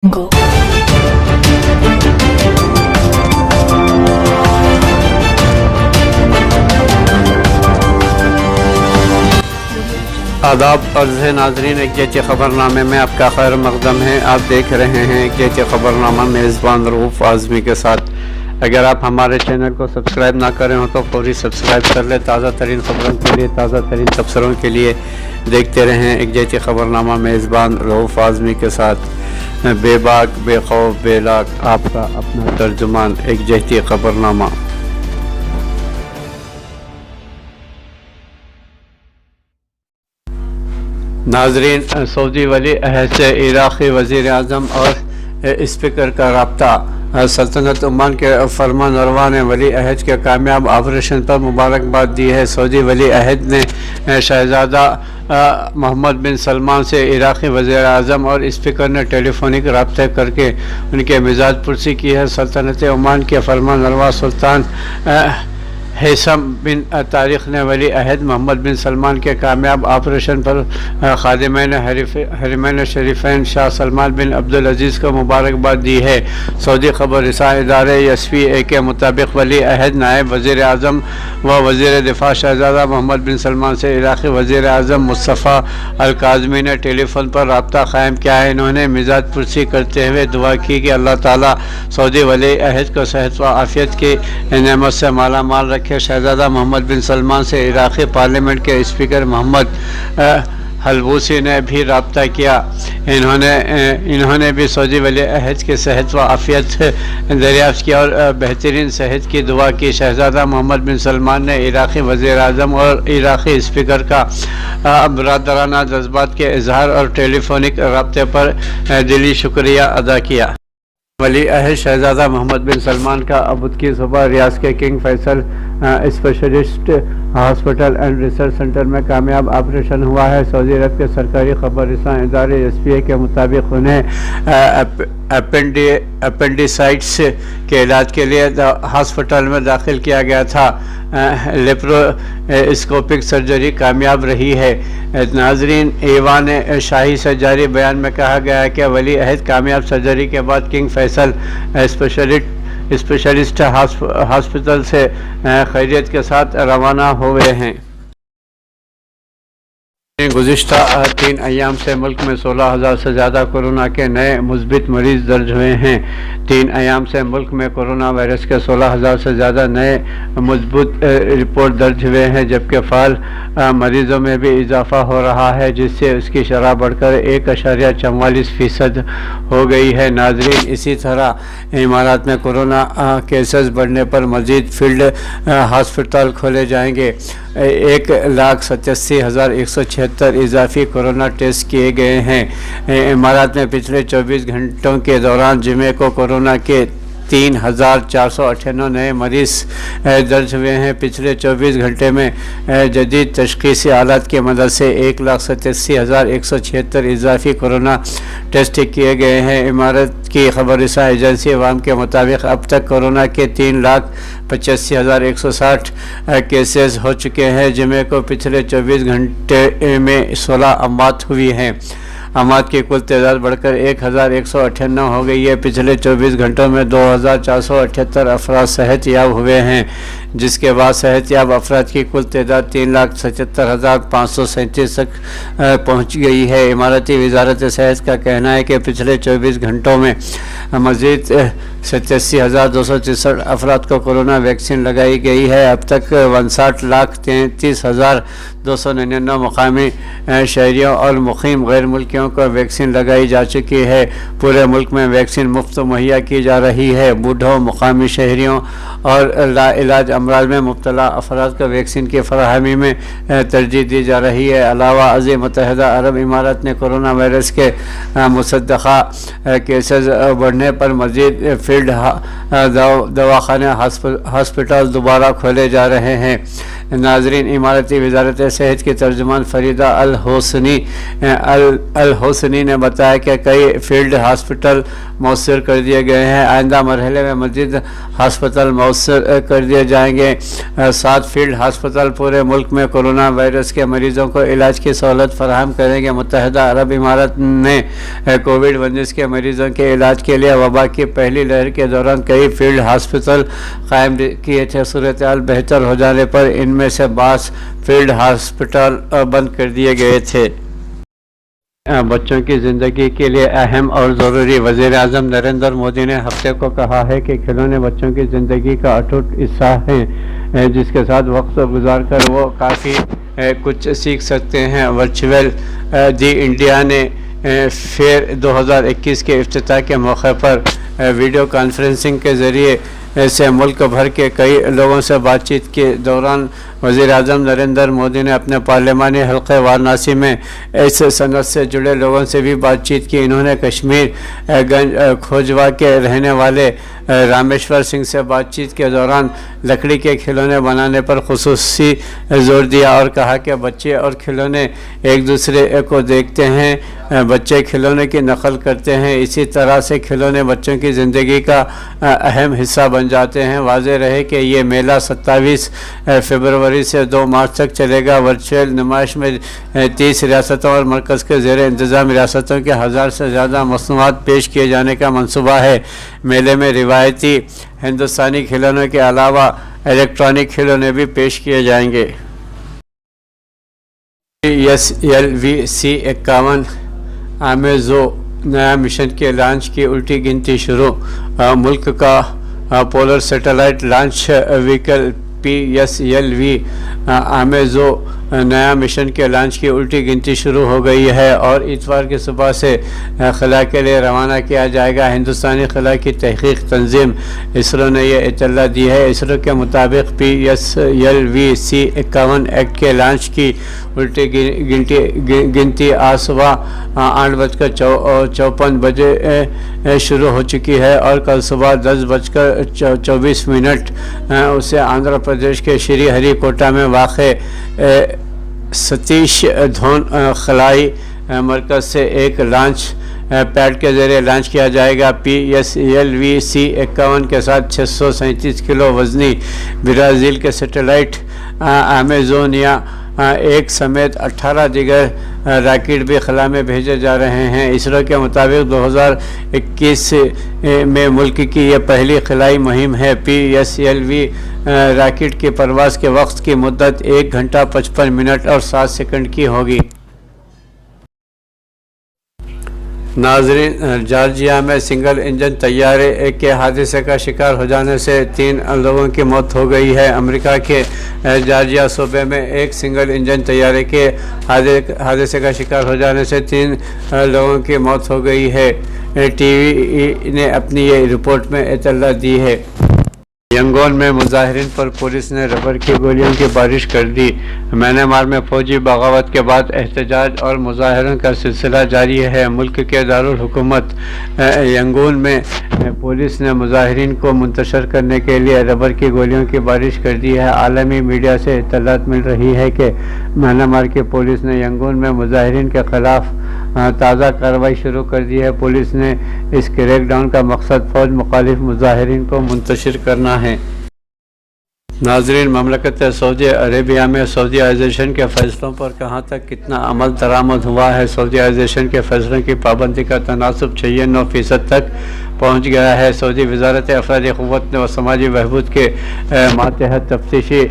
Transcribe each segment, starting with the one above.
Go. आदाब अर्ज़ नाज़रीन, एक जैसे ख़बरनामे में आपका खैर मक़दम है। आप देख रहे हैं एक जैसे ख़बरनामा मेज़बान रऊफ़ आज़मी के साथ। अगर आप हमारे चैनल को सब्सक्राइब ना करें हो तो फौरी सब्सक्राइब कर लें। ताज़ा तरीन ख़बरों के लिए, ताज़ा तरीन तबसरों के लिए देखते रहें एक जैसे ख़बरनामा मेज़बान रऊफ़ आज़मी के साथ। बेबाक, बेखौफ, बेलाक, आपका अपना तर्जुमान एक जैसे ख़बरनामा। नाजरीन, सऊदी वली अहद से इराक़ी वज़ीर आज़म और स्पीकर का रब्ता। सल्तनत ओमान के फरमान रवा ने वली अहद के कामयाब ऑपरेशन पर मुबारकबाद दी है। सऊदी वली अहद ने शहज़ादा मोहम्मद बिन सलमान से इराक़ी वज़ीर आज़म और स्पीकर ने टेलीफोनिक रब्ते करके उनके मिजाज पुरसी की है। सल्तनत ओमान के फरमान रवा सुल्तान हैसम बिन तारिक ने वली अहद मोहम्मद बिन सलमान के कामयाब ऑपरेशन पर खादिमैन हरमैन शरीफैन शाह सलमान बिन अब्दुल अजीज़ को मुबारकबाद दी है। सऊदी खबर रसा इदारे SPA के मुताबिक वली अहद नायब वज़ीर आज़म व वज़ीर दिफा शहज़ादा मोहम्मद बिन सलमान से इराक़ी वज़ीर आज़म मुस्तफ़ा अल काज़मी ने टेलीफोन पर रब्ता क़ायम किया है। इन्होंने मिजाज पुरसी करते हुए दुआ की कि अल्लाह ताला सऊदी वली अहद को सेहत व आफ़ियत की नेमत से माला माल रखे। शहज़ादा मोहम्मद बिन सलमान से इराक़ी पार्लियामेंट के स्पीकर मोहम्मद हलबूसी ने भी रब्ता किया। इन्होंने भी सऊदी वली अहद की सेहत व आफ़ियत दरियाफ़्त की और बेहतरीन सेहत की दुआ की। शहज़ादा मोहम्मद बिन सलमान ने इराक़ी वज़ीर आज़म और इराक़ी स्पीकर का बरादराना जज्बात के इजहार और टेलीफोनिक रब्ते पर दिली शुक्रिया अदा किया। वली अहद शहज़ादा मोहम्मद बिन सलमान का अबुद की सुबह रियाज के King Faisal specialist hospital and research centre में कामयाब ऑपरेशन हुआ है। सऊदी अरब के सरकारी खबर रसां इदारे SPA के मुताबिक उन्हें अपेंडिसाइटिस के इलाज के लिए हॉस्पिटल में दाखिल किया गया था। लेप्रोस्कोपिक सर्जरी कामयाब रही है। नाजरीन, ईवान शाही से जारी बयान में कहा गया है कि वली अहद कामयाब सर्जरी के बाद किंग फैसल स्पेशलिस्ट हॉस्पिटल से खैरियत के साथ रवाना हुए हैं। गुज़िश्ता 3 अयाम से मुल्क में 16,000 से ज़्यादा कोरोना के नए मुस्बित मरीज़ दर्ज हुए हैं। 3 अयाम से मुल्क में कोरोना वायरस के 16,000 से ज़्यादा नए मुस्बित रिपोर्ट दर्ज हुए हैं, जबकि फ़ाल मरीज़ों में भी इजाफ़ा हो रहा है, जिससे उसकी शरह बढ़कर 1.44% हो गई है। नाजरीन, इसी तरह इमारात में कोरोना केसेस बढ़ने पर मज़ीद फील्ड हॉस्पिटल खोले जाएंगे। 1,87,176 इजाफी कोरोना टेस्ट किए गए हैं। इमारात में पिछले 24 घंटों के दौरान जुमे को कोरोना के 3,498 नए मरीज़ दर्ज हुए हैं। पिछले 24 घंटे में जदीद तशख़ीसी आलात की मदद से 1,87,176 इजाफी कोरोना टेस्ट किए गए हैं। इमारत की खबर रसा एजेंसी अवाम के मुताबिक अब तक कोरोना के 3,85,160 केसेस हो चुके हैं। जुमे को पिछले 24 घंटे में 16 अमात हुई हैं। अमात की कुल तादाद बढ़कर 1,198 हो गई है। पिछले 24 घंटों में 2,478 अफराद सेहत याब हुए हैं, जिसके बाद सेहत याब अफराद की कुल तादाद 3,77,537 तक पहुँच गई है। इमारती वजारत सेहत का कहना है कि पिछले 24 घंटों में मज़ीद 87,263 अफराद को कोरोना वैक्सीन लगाई गई है। अब तक 59,33,299 मुकामी शहरियों और मुक़ीम गैर मुल्कियों को वैक्सीन लगाई जा चुकी है। पूरे मुल्क में वैक्सीन मुफ्त मुहैया की जा रही है। बूढ़ों, मुकामी शहरियों और लाइलाज अमराज में मुब्तला अफराद को वैक्सीन की फराहमी में तरजीह दी जा रही है। अलावा अज़ीम मुत्तहिदा अरब इमारात ने कोरोना वायरस के मुसद्दक़ा केसेस बढ़ने पर मज़ीद फील्ड दवाखाने हॉस्पिटल दोबारा खोले जा रहे हैं। नाजरीन, इमारती वजारत सेहत की तर्जुमान फरीदा अल-होसनी ने बताया कि कई फील्ड हॉस्पिटल मौसर कर दिए गए हैं। आइंदा मरहले में मज़ीद हस्पताल मौसर कर दिए जाएंगे। 7 फील्ड हस्पताल पूरे मुल्क में कोरोना वायरस के मरीजों को इलाज की सहूलत फराहम करेंगे। मुत्तहिदा अरब इमारात ने कोविड-19 के मरीजों के इलाज के लिए वबा की पहली लहर के दौरान कई फील्ड हॉस्पिटल कायम किए थे। सूरत हाल बेहतर हो जाने पर इनमें से 22 फील्ड हॉस्पिटल बंद कर दिए गए थे। बच्चों की ज़िंदगी के लिए अहम और ज़रूरी, वज़ीर-ए-आज़म नरेंद्र मोदी ने हफ्ते को कहा है कि खिलौने बच्चों की ज़िंदगी का अटूट हिस्सा हैं, जिसके साथ वक्त गुजार कर वो काफ़ी कुछ सीख सकते हैं। वर्चुअल दी इंडिया ने फेयर 2021 के इफ्तिताह के मौके पर वीडियो कॉन्फ्रेंसिंग के ज़रिए से मुल्क भर के कई लोगों से बातचीत के दौरान वज़ीर-ए-आज़म नरेंद्र मोदी ने अपने पार्लिमानी हल्के वाराणसी में इस सनत से जुड़े लोगों से भी बातचीत की। इन्होंने कश्मीर गंज खोजवा के रहने वाले रामेश्वर सिंह से बातचीत के दौरान लकड़ी के खिलौने बनाने पर खुसूसी जोर दिया और कहा कि बच्चे और खिलौने एक दूसरे को देखते हैं, बच्चे खिलौने की नकल करते हैं, इसी तरह से खिलौने बच्चों की ज़िंदगी का अहम हिस्सा बन जाते हैं। वाज़ेह रहे कि ये मेला 27 फरवरी से 2 मार्च तक चलेगा। वर्चुअल नुमाइश में 30 रियासतों और मरकज़ के ज़ेर इंतज़ाम रियासतों के 1000 से ज़्यादा मसनूआत पेश किए जाने का मंसूबा है। मेले में रिवायती हिंदुस्तानी खिलौनों के अलावा इलेक्ट्रॉनिक खिलौने भी पेश किए जाएंगे। LVC-51 आमेज़ो नया मिशन के लॉन्च की उल्टी गिनती शुरू। मुल्क का polar satellite launch vehicle PSLV आमेज़ो नया मिशन के लॉन्च की उल्टी गिनती शुरू हो गई है और इतवार की सुबह से खला के लिए रवाना किया जाएगा। हिंदुस्तानी खला की तहकीक तंजीम इसरो ने यह इत्तला दी है। इसरो के मुताबिक PSLV-51 एक्ट के लॉन्च की उल्टी गिनती आज सुबह 8:54 बजे शुरू हो चुकी है और कल सुबह 10:24 उसे आंध्र प्रदेश के श्रीहरिकोटा में वाक़े सतीश धवन खलाई मरकज़ से एक लॉन्च पैड के ज़रिए लॉन्च किया जाएगा। PSLV-51 के साथ 637 किलो वज़नी ब्राज़ील के सैटेलाइट अमेज़ोनिया एक समेत 18 दीगर रॉकेट भी खला में भेजे जा रहे हैं। इसरो के मुताबिक 2021 में मुल्क की यह पहली खलाई मुहिम है। PSLV रॉकेट की परवाज़ के वक्त की मुद्दत 1 घंटा 55 मिनट और 7 सेकंड की होगी। नाज़रीन, जॉर्जिया में सिंगल इंजन तैयारे के हादसे का शिकार हो जाने से 3 लोगों की मौत हो गई है। अमेरिका के जॉर्जिया सूबे में एक सिंगल इंजन तैयारे के हादसे का शिकार हो जाने से 3 लोगों की मौत हो गई है। टीवी ने अपनी ये रिपोर्ट में इत्तला दी है। यंगून में मुजाहिरीन पर पुलिस ने रबर की गोलियों की बारिश कर दी। म्यांमार में फौजी बगावत के बाद एहतजाज और मुजाहरों का सिलसिला जारी है। मुल्क के दारुल हुकूमत यंगून में पुलिस ने मुजाहिरीन को मुंतशर करने के लिए रबर की गोलियों की बारिश कर दी है। आलमी मीडिया से इत्तलात मिल रही है कि म्यांमार की पुलिस ने यंगून में मुजाहिरीन के खिलाफ ताज़ा कार्रवाई शुरू कर दी है। पुलिस ने इस क्रैकडाउन का मकसद फौज मुखालिफ मुजाहिरीन को मुंतशिर करना है। नाज़रीन, ममलकत सऊदी अरेबिया में सऊदीआइजेशन के फ़ैसलों पर कहाँ तक कितना अमल दरामद हुआ है। सऊदीआइजेशन के फ़ैसलों की पाबंदी का तनासब 96% तक पहुँच गया है। सऊदी वजारत अफरादी क़ुव्वत व समाजी बहबूद के मातहत तफ्तीशी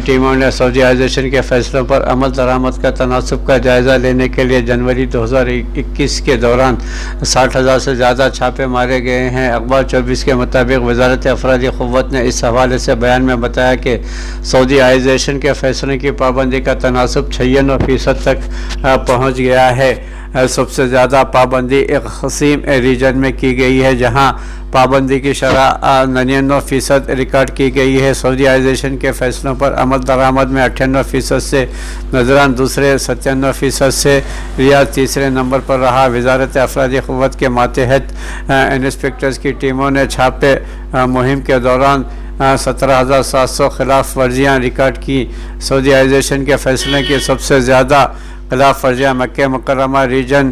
टीमों ने सऊदीआइजेशन के फ़ैसलों पर अमल दरामद का तनासब का जायज़ा लेने के लिए जनवरी 2021 के दौरान 60,000 से ज़्यादा छापे मारे गए हैं। अखबार 24 के मुताबिक वजारत अफरादी क़ुव्वत ने इस हवाले से बयान में बताया कि सऊदीआइजेशन के फ़ैसलों की पाबंदी का तनासब 96% तक पहुँच गया है। सबसे ज़्यादा पाबंदी एक क़सीम रीजन में की गई है, जहां पाबंदी की शरह 99% रिकॉर्ड की गई है। सऊदीआइजेशन के फ़ैसलों पर अमल दरामद में 98% से नजरान दूसरे, 97% से रियाद तीसरे नंबर पर रहा। वजारत अफरादी क़ुव्वत के मातहत इंस्पेक्टर्स की टीमों ने छापे मुहिम के दौरान 17,700 خلاف ورزیاں ریکارڈ کی۔ سعودیائزیشن کے فیصلے کی سب سے زیادہ خلاف ورزیاں مکہ مکرمہ ریجن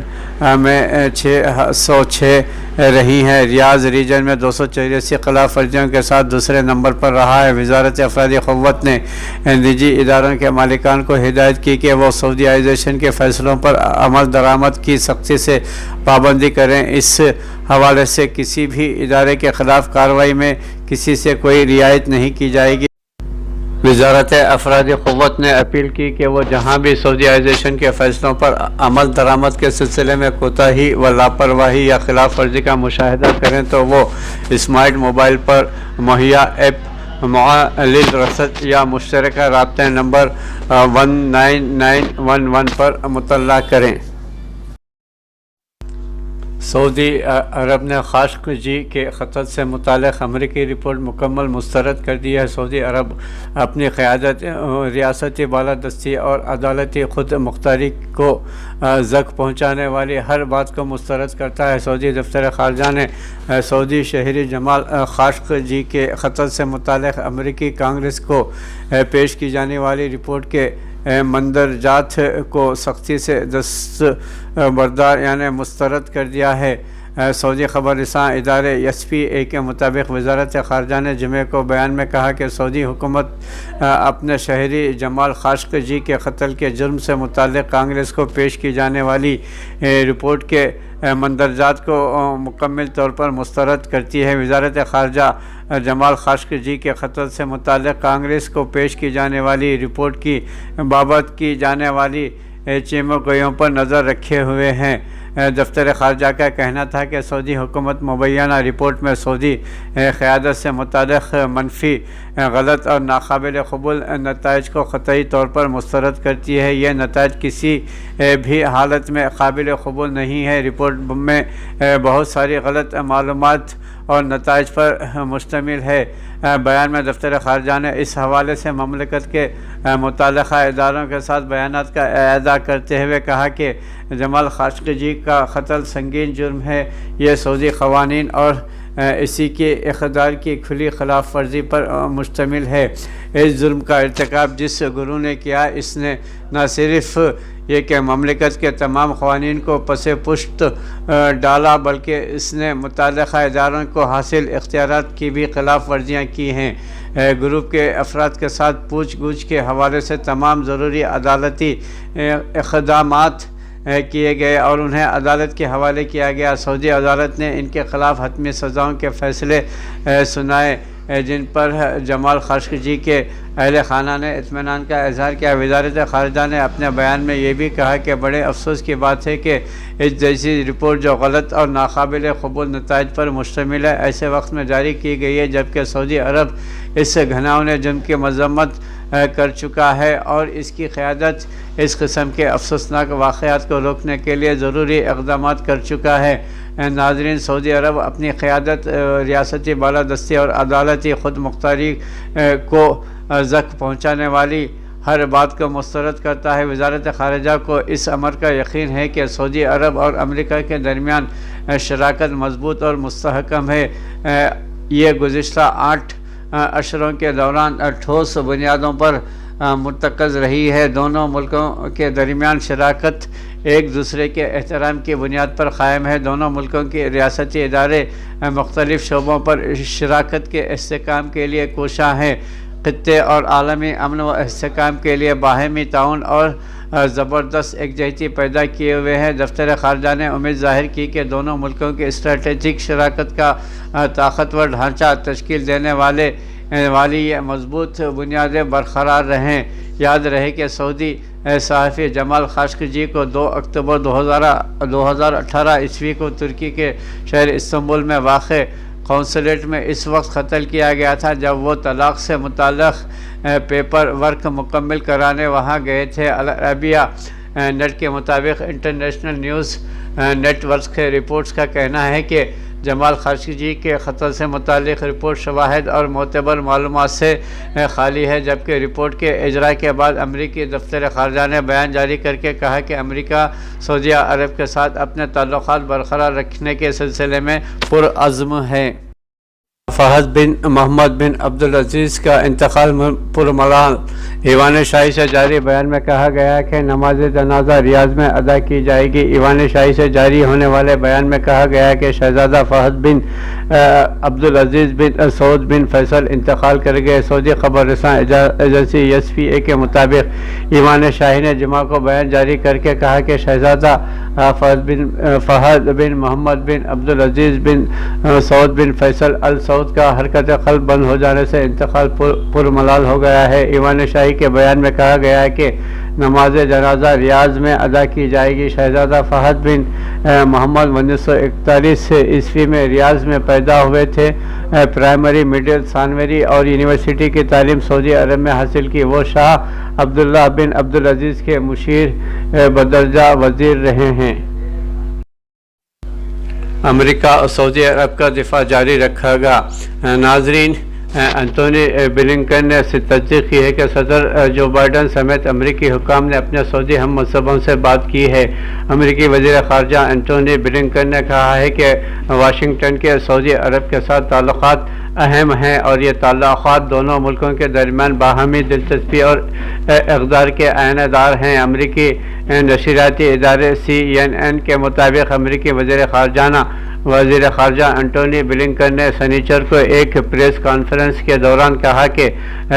میں 606 رہی ہیں۔ ریاض ریجن میں 284 خلاف ورزیوں کے ساتھ دوسرے نمبر پر رہا ہے۔ وزارت افرادی قوت نے نجی اداروں کے مالکان کو ہدایت کی کہ وہ سعودیائزیشن کے فیصلوں پر عمل درآمد کی سختی سے پابندی کریں۔ اس حوالے سے کسی بھی ادارے کے خلاف کارروائی میں کسی سے کوئی رعایت نہیں کی جائے گی۔ وزارت افرادی قوت نے اپیل کی کہ وہ جہاں بھی سعودیائزیشن کے فیصلوں پر عمل درآمد کے سلسلے میں کوتاہی و لاپرواہی یا خلاف ورزی کا مشاہدہ کریں تو وہ اسمارٹ موبائل پر مہیا ایپ معلل رصد یا مشترکہ رابطہ نمبر 19911 پر مطلع کریں۔ سعودی عرب نے خاشقجی کے قتل سے متعلق امریکی رپورٹ مکمل مسترد کر دی ہے۔ سعودی عرب اپنی قیادت، ریاستی بالادستی اور عدالتی خود مختاری کو زخم پہنچانے والی ہر بات کو مسترد کرتا ہے۔ سعودی دفتر خارجہ نے سعودی شہری جمال خاشقجی کے قتل سے متعلق امریکی کانگریس کو پیش کی جانے والی رپورٹ کے مندرجات کو سختی سے دستبردار یعنی مسترد کر دیا ہے۔ سعودی خبر رساں ادارے SPA کے مطابق وزارت خارجہ نے جمعے کو بیان میں کہا کہ سعودی حکومت اپنے شہری جمال خاشقجی کے قتل کے جرم سے متعلق کانگریس کو پیش کی جانے والی رپورٹ کے مندرجات کو مکمل طور پر مسترد کرتی ہے۔ وزارت خارجہ جمال خاشقجی کے قتل سے متعلق کانگریس کو پیش کی جانے والی رپورٹ کی بابت کی جانے والی چیمگوئیوں پر نظر رکھے ہوئے ہیں۔ دفتر خارجہ کا کہنا تھا کہ سعودی حکومت مبینہ رپورٹ میں سعودی قیادت سے متعلق منفی، غلط اور ناقابل قبول نتائج کو قطعی طور پر مسترد کرتی ہے۔ یہ نتائج کسی بھی حالت میں قابل قبول نہیں ہے۔ رپورٹ میں بہت ساری غلط معلومات اور نتائج پر مشتمل ہے۔ بیان میں دفتر خارجہ نے اس حوالے سے مملکت کے متعلقہ اداروں کے ساتھ بیانات کا اعادہ کرتے ہوئے کہا کہ جمال خاشقجی کا قتل سنگین جرم ہے۔ یہ سعودی قوانین اور اسی کے اقدار کی کھلی خلاف ورزی پر مشتمل ہے۔ اس جرم کا ارتکاب جس گروہ نے کیا، اس نے نہ صرف یہ کہ مملکت کے تمام قوانین کو پس پشت ڈالا بلکہ اس نے متعلقہ اداروں کو حاصل اختیارات کی بھی خلاف ورزیاں کی ہیں۔ گروپ کے افراد کے ساتھ پوچھ گچھ کے حوالے سے تمام ضروری عدالتی اقدامات کیے گئے اور انہیں عدالت کے حوالے کیا گیا۔ سعودی عدالت نے ان کے خلاف حتمی سزاؤں کے فیصلے سنائے جن پر جمال خاشقجی کے اہل خانہ نے اطمینان کا اظہار کیا۔ وزارت خارجہ نے اپنے بیان میں یہ بھی کہا کہ بڑے افسوس کی بات ہے کہ اس جیسی رپورٹ جو غلط اور ناقابل قبول نتائج پر مشتمل ہے ایسے وقت میں جاری کی گئی ہے جبکہ سعودی عرب اس گھناؤنے جرم کی مذمت کر چکا ہے اور اس کی قیادت اس قسم کے افسوسناک واقعات کو روکنے کے لیے ضروری اقدامات کر چکا ہے۔ ناظرین، سعودی عرب اپنی قیادت، ریاستی بالادستی اور عدالتی خود مختاری کو زخم پہنچانے والی ہر بات کو مسترد کرتا ہے۔ وزارت خارجہ کو اس امر کا یقین ہے کہ سعودی عرب اور امریکہ کے درمیان شراکت مضبوط اور مستحکم ہے۔ یہ گزشتہ 8 اشروں کے دوران ٹھوس بنیادوں پر مرتکز رہی ہے۔ دونوں ملکوں کے درمیان شراکت ایک دوسرے کے احترام کی بنیاد پر قائم ہے۔ دونوں ملکوں کے ریاستی ادارے مختلف شعبوں پر شراکت کے استحکام کے لیے کوشاں ہیں۔ خطے اور عالمی امن و استحکام کے لیے باہمی تعاون اور زبردست یکجہتی پیدا کیے ہوئے ہیں۔ دفتر خارجہ نے امید ظاہر کی کہ دونوں ملکوں کی اسٹریٹجک شراکت کا طاقتور ڈھانچہ تشکیل دینے والی یہ مضبوط بنیادیں برقرار رہیں۔ یاد رہے کہ سعودی صحافی جمال خاشقجی کو 2 اکتوبر 2018 عیسوی کو ترکی کے شہر استنبول میں واقع قونصلیٹ میں اس وقت قتل کیا گیا تھا جب وہ طلاق سے متعلق پیپر ورک مکمل کرانے وہاں گئے تھے۔ العربیہ نیٹ کے مطابق انٹرنیشنل نیوز نیٹ ورک کے رپورٹس کا کہنا ہے کہ جمال خاشقجی کے قتل سے متعلق رپورٹ شواہد اور معتبر معلومات سے خالی ہے جبکہ رپورٹ کے اجراء کے بعد امریکی دفتر خارجہ نے بیان جاری کر کے کہا کہ امریکہ سعودی عرب کے ساتھ اپنے تعلقات برقرار رکھنے کے سلسلے میں پرعزم ہے۔ फहद बिन मोहम्मद बिन अब्दुल अजीज़ का इंतकाल पुरमलाल। ईवान शाही से जारी बयान में कहा गया है कि नमाज जनाजा रियाज में अदा की जाएगी। ईवान शाही से जारी होने वाले बयान में कहा गया है कि शहजादा फहद बिन अब्दुल अजीज़ बिन सऊद बिन फैसल इंतकाल कर गए। सऊदी खबर रसां एजेंसी SPA के मुताबिक ईवान शाही ने जुमा को बयान जारी करके कहा कि शहजादा फहद बिन मोहम्मद बिन अब्दुल अजीज़ बिन सऊद बिन फैसल अल सऊद का हरकत क़ल्ब बंद हो जाने से इंतकाल पुरमलाल हो गया है। ईवान शाही के बयान में कहा गया है कि नमाज जनाजा रियाज में अदा की जाएगी। शहजादा फहद बिन मोहम्मद 1941 ईस्वी में रियाज में पैदा हुए थे। प्राइमरी, मिडिल, सानवरी और यूनिवर्सिटी की तालीम सऊदी अरब में हासिल की। वो शाह अब्दुल्ला बिन अब्दुल अजीज़ के मुशीर बदरजा वज़ीर रहे हैं। अमेरिका और सऊदी अरब का दिफा जारी रखेगा। नाजरीन, एंटोनी ब्लिंकन ने तस्दीक की है कि सदर जो बाइडन समेत अमरीकी हुकाम ने अपने सऊदी हम मनसूबों से बात की है। अमरीकी वज़ीर ख़ारजा एंटोनी ब्लिंकन ने कहा है कि वाशिंगटन के सऊदी अरब के साथ ताल्लुक़ात अहम हैं और ये ताल्लुक़ात दोनों मुल्कों के दरमियान बाहमी दिलचस्पी और इक़्तिदार के आयनेदार हैं। अमरीकी नशरियाती इदारे CNN के मुताबिक अमरीकी वज़ीर ख़ारजा एंटोनी ब्लिंकन ने शनिचर को एक प्रेस कॉन्फ्रेंस के दौरान कहा कि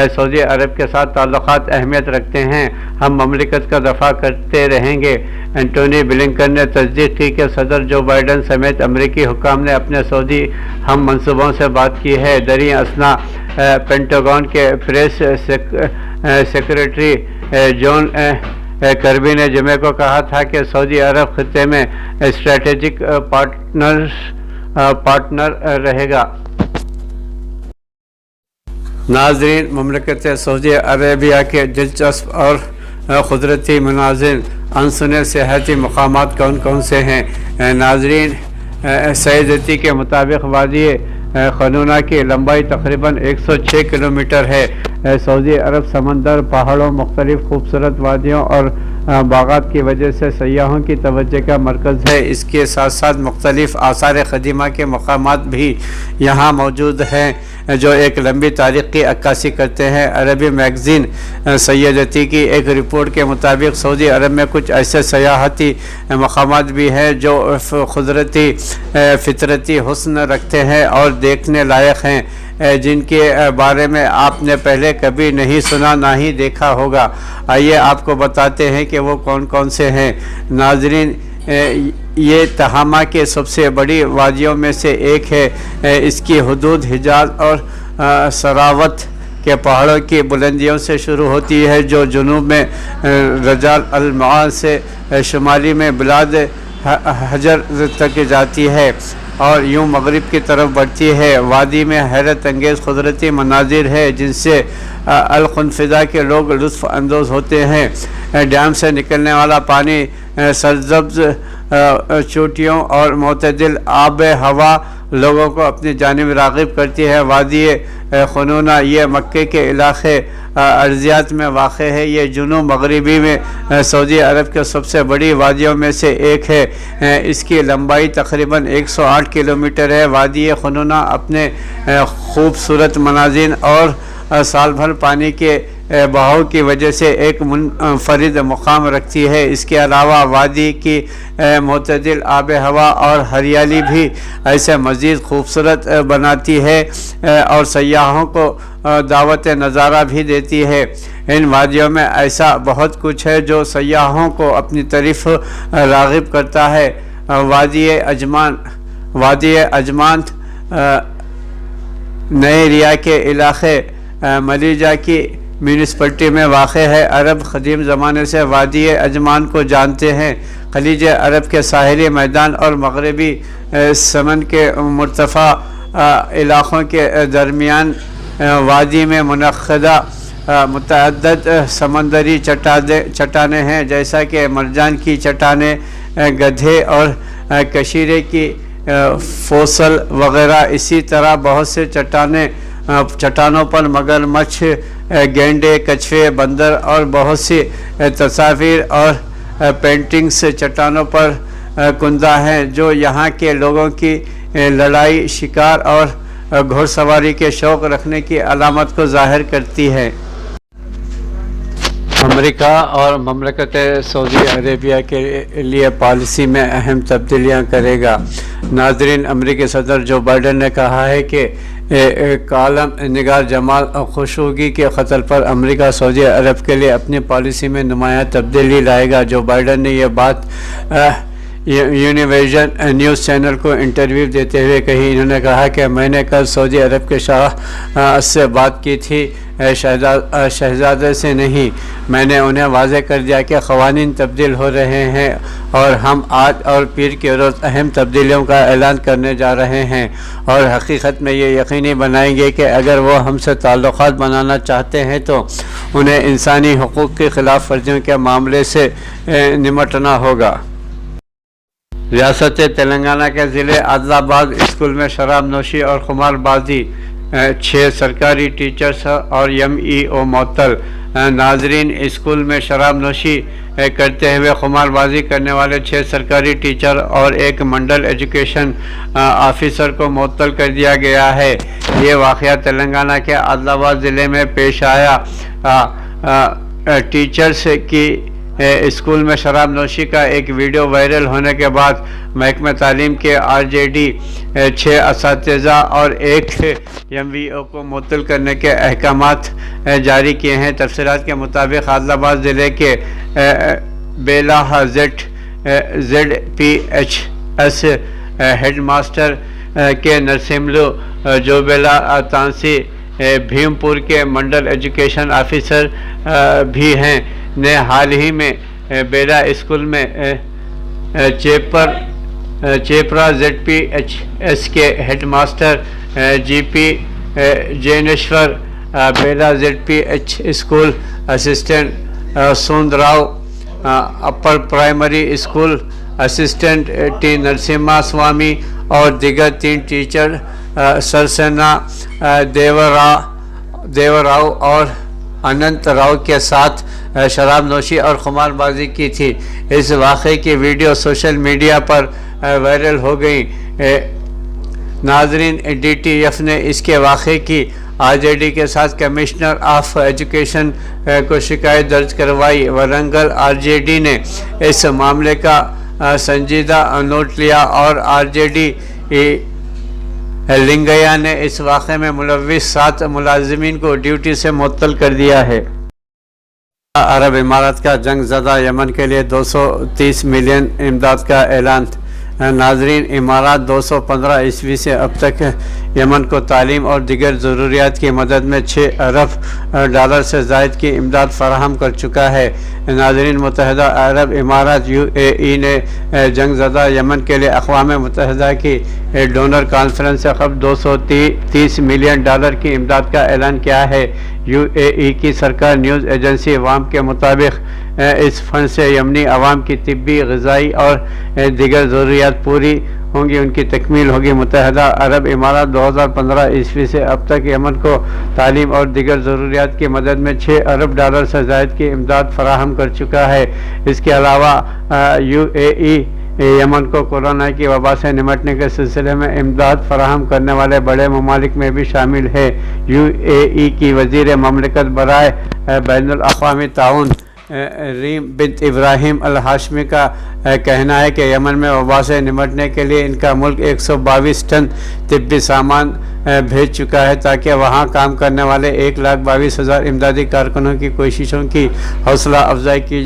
सऊदी अरब के साथ ताल्लुक़ात अहमियत रखते हैं, हम ममलिकत का दफ़ा करते रहेंगे। एंटोनी ब्लिंकन ने तस्दीक की कि सदर जो बाइडन समेत अमरीकी हुकाम ने अपने सऊदी हम मनसूबों से बात की है। दरी असना पेंटागन के प्रेस सेक्रेटरी जॉन करबी ने जुमे को कहा था कि सऊदी अरब खित्ते में स्ट्रेटेजिक पार्टनर रहेगा। नाज़रीन, ममलकत सऊदी अरबिया के दिलचस्प और कुदरती मनाज़िर अनसुने सियाहती मकामात कौन कौन से हैं? नाज़रीन, सैयदती के मुताबिक वादी खनूना की लंबाई तकरीबन 106 किलोमीटर है। सऊदी अरब समंदर, पहाड़ों, मुख्तलिफ खूबसूरत वादियों और बागात की वजह से सयाहों की तवज्जो का मरकज़ है। इसके साथ साथ मुख्तलिफ आसार क़दीमा के मकामात भी यहाँ मौजूद हैं जो एक लंबी तारीख़ की अक्कासी करते हैं। अरबी मैगज़ीन सैयदती की एक रिपोर्ट के मुताबिक सऊदी अरब में कुछ ऐसे सयाहती मकामात भी हैं जो कुदरती फितरती हुस्न रखते हैं और देखने लायक हैं, जिनके बारे में आपने पहले कभी नहीं सुना ना ही देखा होगा। आइए आपको बताते हैं कि वो कौन कौन से हैं। नाजरीन, ये तहामा के सबसे बड़ी वादियों में से एक है। इसकी हदूद हिजाज और सरावत के पहाड़ों की बुलंदियों से शुरू होती है जो जुनूब में रजाल अल-मआल से शुमाली में बिलाद हजर तक जाती है और यूं मगरिब की तरफ बढ़ती है। वादी में हैरत अंगेज़ कुदरती मनाजिर है जिनसे अल-खुनफिदा के लोग लुत्फ़ अंदोज़ होते हैं। डैम से निकलने वाला पानी सरसब्ज़ चोटियों और मोतदिल आब हवा लोगों को अपनी जानिब राग़िब करती है। वादी खनूना ये मक्के के इलाक़े अर्ज़ियात में वाक़ है। ये जुनूब मगरिबी में सऊदी अरब के सबसे बड़ी वादियों में से एक है। इसकी लंबाई तकरीबन 108 किलोमीटर है। वादी खनूना अपने खूबसूरत मनाज़िर और साल भर पानी के बहाव की वजह से एक मुनफरिद मुकाम रखती है। इसके अलावा वादी की मोतदिल आब हवा और हरियाली भी ऐसे मज़ीद खूबसूरत बनाती है और सयाहों को दावत नज़ारा भी देती है। इन वादियों में ऐसा बहुत कुछ है जो सयाहों को अपनी तरफ राग़िब करता है। वादी अजमान नए रिया के इलाक़े मलीजा की म्यूनिसपलिटी में वाक़ है। अरब क़दीम ज़माने से वादी अजमान को जानते हैं। खलीज अरब के साहिली मैदान और मगरबी समन के मुर्तफ़ा इलाक़ों के दरमियान वादी में मुनक़दा मुतअद्दिद समंदरी चट्टानें हैं, जैसा कि मरजान की चट्टानें, गधे और कशीरे की फोसल वग़ैरह। इसी तरह बहुत से चट्टानों पर मगरमच्छ, गेंडे, कछुए, बंदर और बहुत सी तस्वीर और पेंटिंग्स चट्टानों पर कुंदा हैं जो यहाँ के लोगों की लड़ाई, शिकार और घोड़ सवारी के शौक़ रखने की अलामत को ज़ाहिर करती है। अमेरिका और ममलकत सऊदी अरेबिया के लिए पॉलिसी में अहम तब्दीलियाँ करेगा। नाज़रीन, अमेरिकी सदर जो बाइडन ने कहा है कि कालम निगार जमाल खशोगी के क़त्ल पर अमेरिका सऊदी अरब के लिए अपनी पॉलिसी में नुमायाँ तब्दीली लाएगा। जो बाइडन ने यह बात यूनिविजन न्यूज़ चैनल को इंटरव्यू देते हुए कही। इन्होंने कहा कि मैंने कल सऊदी अरब के शाह से बात की थी, शहजादे से नहीं। मैंने उन्हें वाज़े कर दिया कि क़वानीन तब्दील हो रहे हैं और हम आज और पीर के रोज़ अहम तब्दीलियों का ऐलान करने जा रहे हैं और हकीकत में ये यकीनी बनाएंगे कि अगर वो हमसे ताल्लुक़ात बनाना चाहते हैं तो उन्हें इंसानी हुकूक़ की ख़िलाफ़ वर्जियों के मामले से निमटना होगा। रियासत तेलंगाना के ज़िले आदिलाबाद स्कूल में शराब नोशी और खुमारबाजी, 6 सरकारी टीचर्स और MEO मुअत्तल। नाजरीन, स्कूल में शराब नोशी करते हुए खुमारबाजी करने वाले 6 सरकारी टीचर और एक मंडल एजुकेशन ऑफिसर को मुअत्तल कर दिया गया है। ये वाक़या तेलंगाना के आदिलाबाद ज़िले में पेश आया। टीचर्स की स्कूल में शराब नोशी का एक वीडियो वायरल होने के बाद महकमा तालीम के RJD 6 असातिज़ा और 1 MVO को मुअत्तल करने के अहकामात जारी किए हैं। तफसीलात के मुताबिक आदिलाबाद ज़िले के बेला ZPHS हेड मास्टर के नरसिमलू जोबेला तांसी भीमपुर के मंडल एजुकेशन ऑफिसर भी हैं ने हाल ही में बेला स्कूल में चेपरा ZPHS के head master GP Jaineshwar, Bela ZPH school assistant Sundarao, upper primary school assistant T Narasimha Swamy और दीगर 3 टीचर सरसेना देवराव और अनंत राव के साथ शराब नोशी और खुमारबाजी की थी। इस वाक़े की वीडियो सोशल मीडिया पर वायरल हो गई। नाजरीन, DTF ने इसके वाक़े की RJD के साथ कमिश्नर ऑफ एजुकेशन को शिकायत दर्ज करवाई। वरंगल RJD ने इस मामले का संजीदा नोट लिया और RJD लिंगैया ने इस वाक़े में मुलव्विस 7 मुलाजिमीन को ड्यूटी से मुअत्तल कर दिया है। अरब इमारात का जंग ज़दा यमन के लिए 230 मिलियन इमदाद का ऐलान। नाजरीन, इमारात 215 ईस्वी से अब तक यमन को तालीम और दीगर ज़रूरियात की मदद में $6 अरब से ज़ायद की इमदाद फराहम कर चुका है। नाजरीन, मुत्तहिदा अरब इमारात UAE ने जंग ज़दा यमन के लिए अक़वाम मुत्तहिदा की डोनर कॉन्फ्रेंस से कब $230 मिलियन की इमदाद का ऐलान किया है। UAE की सरकार न्यूज़ एजेंसी वाम के मुताबिक इस फंड से यमनी अवाम की तिब्बी, ग़िज़ाई और दीगर ज़रूरियात पूरी होंगी, उनकी तकमील होगी। मुत्तहिदा अरब इमारात 2015 ईस्वी से अब तक यमन को तालीम और दीगर ज़रूरियात की मदद में $6 अरब से ज़ायद की इमदाद फराहम कर चुका है। इसके अलावा UAE यमन को कोरोना की वबा से निमटने के सिलसिले में इमदाद फराहम करने वाले बड़े ममालिक में भी शामिल है। UAE की वज़ीर ममलकत बराए बैनुल अक़वामी ताउन रीम बिन्त इब्राहिम अल हाशमी का कहना है कि यमन में वबा से निमटने के लिए इनका मुल्क 122 टन तिब्बी सामान भेज चुका है ताकि वहाँ काम करने वाले 1,22,000 इमदादी कारकुनों की कोशिशों की हौसला अफजाई की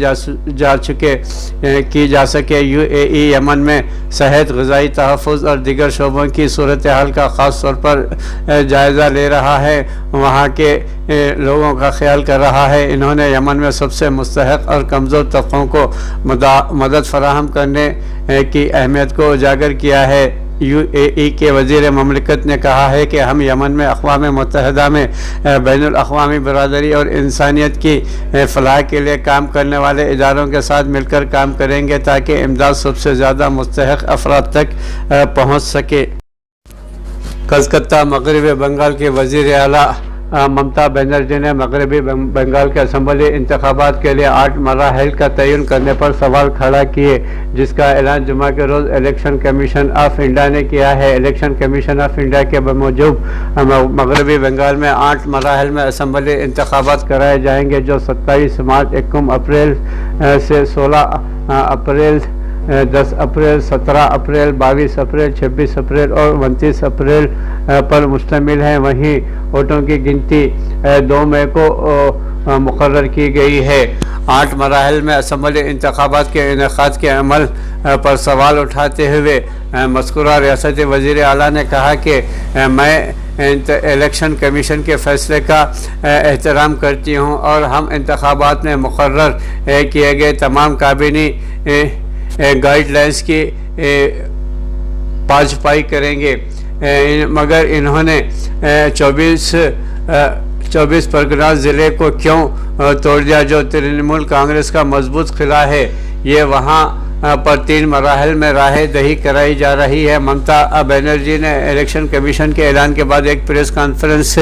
जा सके। UAE यमन में सेहत, ग़िज़ाई तहफ़्फ़ुज़ और दीगर शोबों की सूरत हाल का ख़ास तौर पर जायज़ा ले रहा है, वहाँ के लोगों का ख्याल कर रहा है। इन्होंने यमन में सबसे मुस्तहक़ और कमज़ोर तबक़ों को मदद फराहम करने की अहमियत को उजागर किया है। UAE के वज़ीर ममलकत ने कहा है कि हम यमन में अक़वाम मुत्तहिदा में बैनुल अक़वामी बरादरी और इंसानियत की फ़लाह के लिए काम करने वाले इदारों के साथ मिलकर काम करेंगे ताकि इमदाद सबसे ज़्यादा मुस्तहक़ अफराद तक पहुँच सके। कलकत्ता मग़रिबी बंगाल के वज़ीर आला ममता बनर्जी ने मगरबी बंगाल के असम्बली इंतखाबात के लिए 8 मराहल का तयन करने पर सवाल खड़ा किए, जिसका ऐलान जुमा के रोज़ इलेक्शन कमीशन ऑफ इंडिया ने किया है। इलेक्शन कमीशन ऑफ इंडिया के मुजब मगरबी बंगाल में 8 मराहल में असम्बली इंतखाबात कराए जाएंगे, जो 27 मार्च, 21 अप्रैल से 16 अप्रैल, 10 अप्रैल, 17 अप्रैल, 22 अप्रैल, 26 अप्रैल और 29 अप्रैल पर मुश्तमिल है। वहीं वोटों की गिनती 2 मई को मुकर्रर की गई है। 8 मराहल में असम्बली इंतखाबात के इनेकाद के अमल पर सवाल उठाते हुए मज़कूरा रियासती वज़ीर आला ने कहा कि मैं इलेक्शन कमीशन के फ़ैसले का एहतराम करती हूँ और हम इंतखाबात में मुकर्रर किए गए तमाम काबिनी गाइडलाइंस की पासपाई करेंगे। मगर इन्होंने 24 परगना ज़िले को क्यों तोड़ दिया, जो तृणमूल कांग्रेस का मजबूत किला है। ये वहाँ पर 3 मराहल में राह दही कराई जा रही है। ममता बनर्जी ने इलेक्शन कमीशन के ऐलान के बाद एक प्रेस कॉन्फ्रेंस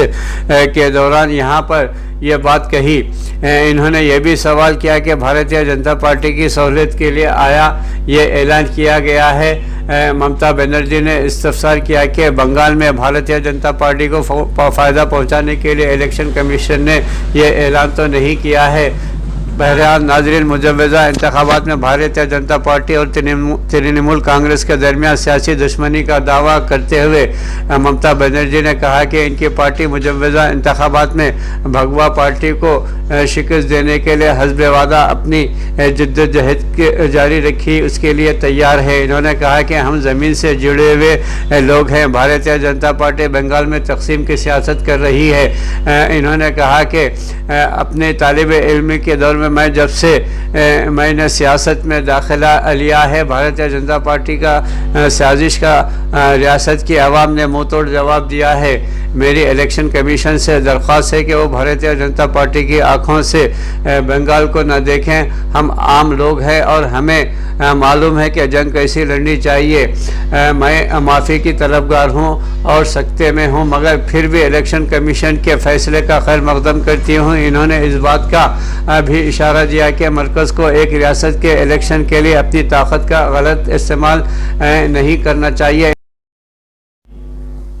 के दौरान यहाँ पर यह बात कही। इन्होंने ये भी सवाल किया कि भारतीय जनता पार्टी की सहूलियत के लिए आया ये ऐलान किया गया है। ममता बनर्जी ने इस्तफसार किया कि बंगाल में भारतीय जनता पार्टी को फ़ायदा पहुंचाने के लिए इलेक्शन कमीशन ने यह ऐलान तो नहीं किया है। बहरहाल नाज़रीन, मुजव्वज़ा इंतखाबात में भारतीय जनता पार्टी और तृणमूल कांग्रेस के दरमियान सियासी दुश्मनी का दावा करते हुए ममता बनर्जी ने कहा कि इनकी पार्टी मुजव्वज़ा इंतखाबात में भगवा पार्टी को शिकस्त देने के लिए हस्बे वादा अपनी जद्दोजहद जारी रखी, उसके लिए तैयार है। इन्होंने कहा कि हम ज़मीन से जुड़े हुए लोग हैं। भारतीय जनता पार्टी बंगाल में तकसीम की सियासत कर रही है। इन्होंने कहा कि अपने तालिब इल्म के दौर में मैं जब से मैंने सियासत में दाखिला लिया है, भारतीय जनता पार्टी का साजिश का रियासत की आवाम ने मुँह तोड़ जवाब दिया है। मेरी इलेक्शन कमीशन से दरख्वास्त है कि वो भारतीय जनता पार्टी की आँखों से बंगाल को न देखें। हम आम लोग हैं और हमें मालूम है कि जंग कैसी लड़नी चाहिए। मैं माफ़ी की तलबगार हूँ और सख्ते में हूँ, मगर फिर भी इलेक्शन कमीशन के फैसले का खैर मकदम करती हूँ। इन्होंने इस बात का भी इशारा दिया कि मरकज़ को एक रियासत के इलेक्शन के लिए अपनी ताकत का गलत इस्तेमाल नहीं करना चाहिए।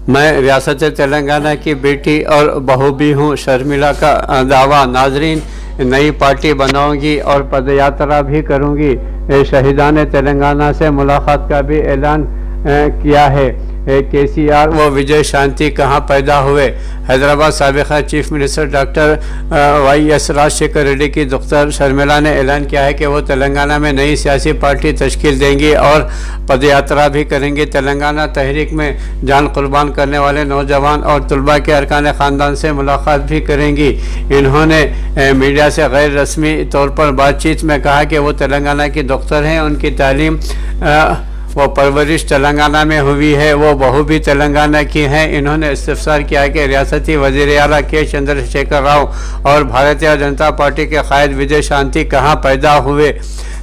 मैं रियासत तेलंगाना की बेटी और बहू भी हूँ, शर्मिला का दावा। नाजरीन, नई पार्टी बनाऊंगी और पदयात्रा भी करूंगी। शहीदान तेलंगाना से मुलाकात का भी ऐलान किया है। KCR व विजय शांति कहाँ पैदा हुए। हैदराबाद साबिक़ा chief minister doctor YS Rajasekhar Reddy की दुख्तर शर्मिला ने ऐलान किया है कि वो तेलंगाना में नई सियासी पार्टी तश्कील देंगी और पदयात्रा भी करेंगी। तेलंगाना तहरीक में जान कुर्बान करने वाले नौजवान और तलबा के अरकान ख़ानदान से मुलाकात भी करेंगी। इन्होंने मीडिया से गैर रस्मी तौर पर बातचीत में कहा कि वो तेलंगाना की दुख्तर हैं, उनकी तालीम वो परवरिश तेलंगाना में हुई है, वो बहू भी तेलंगाना की हैं। इन्होंने इस्तफसार किया कि रियासती वज़ीर आला के चंद्रशेखर राव और भारतीय जनता पार्टी के कायद विजय शांति कहाँ पैदा हुए।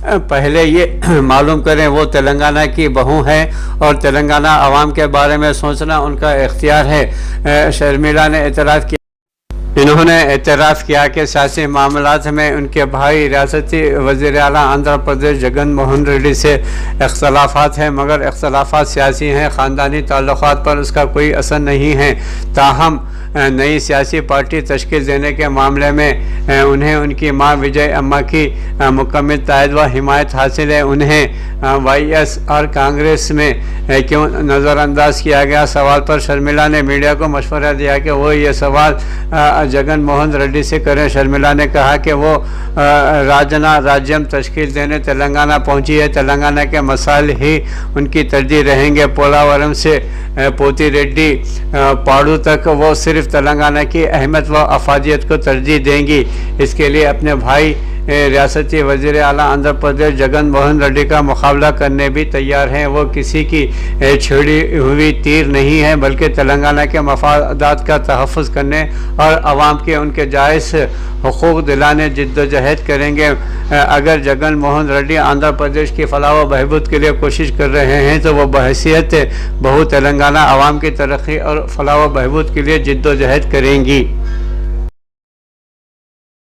पहले ये मालूम करें वो तेलंगाना की बहू हैं और तेलंगाना आवाम के बारे में सोचना उनका इख्तियार है। शर्मिला ने एतराफ़ किया। इन्होंने एतराफ़ किया कि सियासी मामलात में उनके भाई रियासती वज़ीर आला आंध्र प्रदेश जगन मोहन रेड्डी से इख्तलाफात हैं, मगर इख्तलाफात सियासी हैं, ख़ानदानी ताल्लुक़ात पर उसका कोई असर नहीं है। ताहम नई सियासी पार्टी तश्कील देने के मामले में उन्हें उनकी मां विजय अम्मा की मुकम्मल तायद व हिमायत हासिल है। उन्हें YSR कांग्रेस में क्यों नज़रअंदाज किया गया सवाल पर शर्मिला ने मीडिया को मशवरा दिया कि वो ये सवाल जगन मोहन रेड्डी से करें। शर्मिला ने कहा कि वो राजना राज्यम तश्कील देने तेलंगाना पहुंची है। तेलंगाना के मसाइल ही उनकी तरजीह रहेंगे। पोलावरम से पोती रेड्डी पाड़ू तक वो सिर्फ तेलंगाना की अहमियत व अफादियत को तरजीह देंगी। इसके लिए अपने भाई रियासती वज़ीर आला आंध्र प्रदेश जगन मोहन रेड्डी का मुकाबला करने भी तैयार हैं। वो किसी की छिड़ी हुई तीर नहीं है, बल्कि तेलंगाना के मफादात का तहफ़्फ़ुज़ करने और आवाम के उनके जायज़ हुकूक़ दिलाने जिद्दोजहद करेंगे। اگر جگن موہن ریڈی آندھرا پردیش کی فلاح و بہبود کے لیے کوشش کر رہے ہیں تو وہ بحیثیت بہو تلنگانہ عوام کی ترقی اور فلاح و بہبود کے لیے جد و جہد کریں گی.